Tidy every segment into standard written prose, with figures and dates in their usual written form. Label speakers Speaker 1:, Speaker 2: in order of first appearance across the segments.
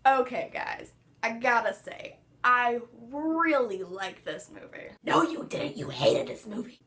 Speaker 1: Okay, guys, I gotta say, I really like this movie.
Speaker 2: No, you didn't. You hated this movie.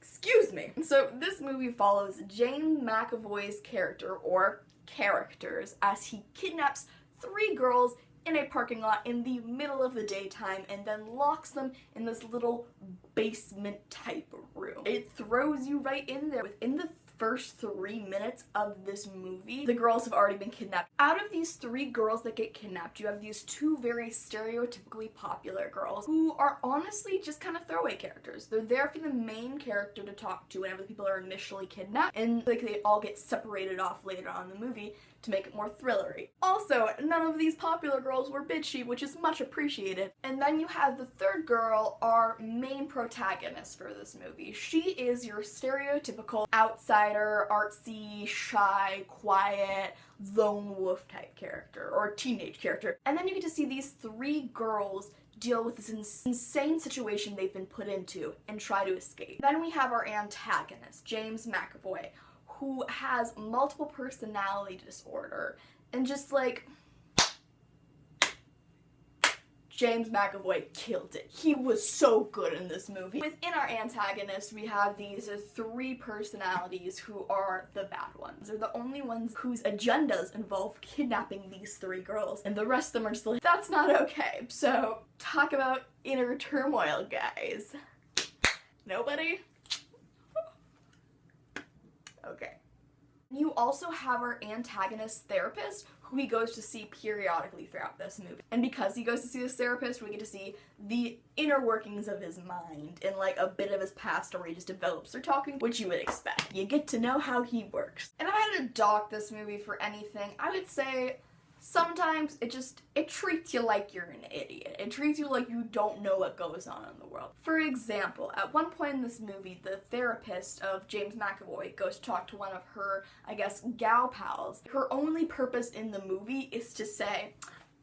Speaker 1: Excuse me. So this movie follows James McAvoy's character, or characters, as he kidnaps 3 girls in a parking lot in the middle of the daytime and then locks them in this little basement type room. It throws you right in there. Within the first 3 minutes of this movie, the girls have already been kidnapped. Out of these 3 girls that get kidnapped, you have these 2 very stereotypically popular girls who are honestly just kind of throwaway characters. They're there for the main character to talk to whenever the people are initially kidnapped, and like they all get separated off later on in the movie to make it more thrillery. Also, none of these popular girls were bitchy, which is much appreciated. And then you have the 3rd girl, our main protagonist for this movie. She is your stereotypical outsider, artsy, shy, quiet, lone wolf type character, or teenage character. And then you get to see these 3 girls deal with this insane situation they've been put into and try to escape. Then we have our antagonist, James McAvoy, who has multiple personality disorder, and just like, James McAvoy killed it. He was so good in this movie. Within our antagonist, we have these 3 personalities who are the bad ones. They're the only ones whose agendas involve kidnapping these 3 girls, and the rest of them are just like, that's not okay. So, talk about inner turmoil, guys. Nobody? Okay. You also have our antagonist therapist, who he goes to see periodically throughout this movie. And because he goes to see this therapist, we get to see the inner workings of his mind and like a bit of his past where he just develops through talking, which you would expect. You get to know how he works. And if I had to dock this movie for anything, I would say sometimes it treats you like you're an idiot. It treats you like you don't know what goes on in the world. For example, at one point in this movie, the therapist of James McAvoy goes to talk to one of her, I guess, gal pals. Her only purpose in the movie is to say,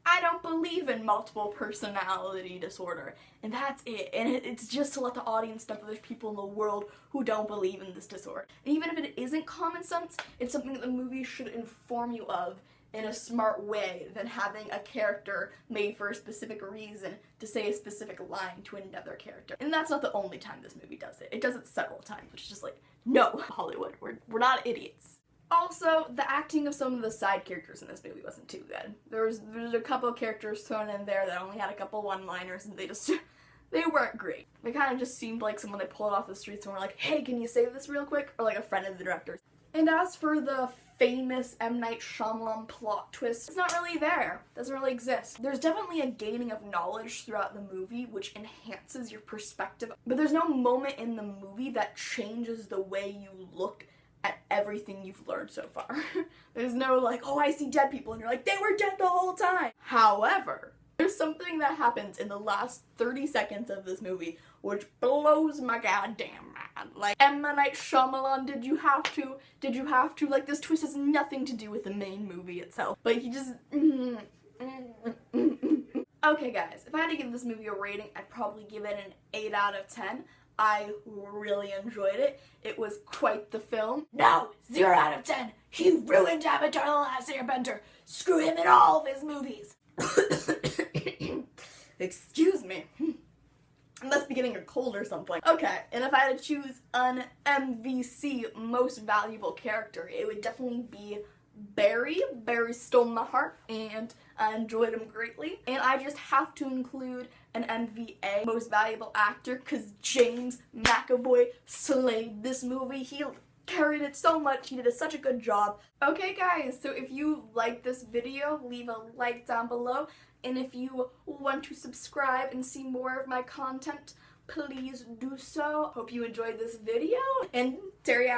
Speaker 1: I don't believe in multiple personality disorder. And that's it. And it's just to let the audience know that there's people in the world who don't believe in this disorder. And even if it isn't common sense, it's something that the movie should inform you of in a smart way than having a character made for a specific reason to say a specific line to another character. And that's not the only time this movie does it. It does it several times, which is just like, no, Hollywood, we're not idiots. Also, the acting of some of the side characters in this movie wasn't too good. There's a couple of characters thrown in there that only had a couple one-liners, and they weren't great. They kind of just seemed like someone they pulled off the streets and were like, hey, can you save this real quick? Or like a friend of the director's. And as for the famous M. Night Shyamalan plot twist, it's not really there. It doesn't really exist. There's definitely a gaining of knowledge throughout the movie which enhances your perspective, but there's no moment in the movie that changes the way you look at everything you've learned so far. There's no like, oh, I see dead people, and you're like, they were dead the whole time. However, there's something that happens in the last 30 seconds of this movie which blows my goddamn mind. Like, M. Night Shyamalan, did you have to, like, this twist has nothing to do with the main movie itself, but he just, Okay guys, if I had to give this movie a rating, I'd probably give it an 8 out of 10. I really enjoyed it. It was quite the film.
Speaker 2: No, 0 out of 10. He ruined Avatar: The Last Airbender. Screw him in all of his movies.
Speaker 1: Excuse me. I must be getting a cold or something. Okay, and if I had to choose an MVC, most valuable character, it would definitely be Barry. Barry stole my heart, and I enjoyed him greatly. And I just have to include an MVA, most valuable actor, because James McAvoy slayed this movie. He carried it so much. He did such a good job. Okay guys, so if you like this video, leave a like down below. And if you want to subscribe and see more of my content, please do so. Hope you enjoyed this video, and Terry out.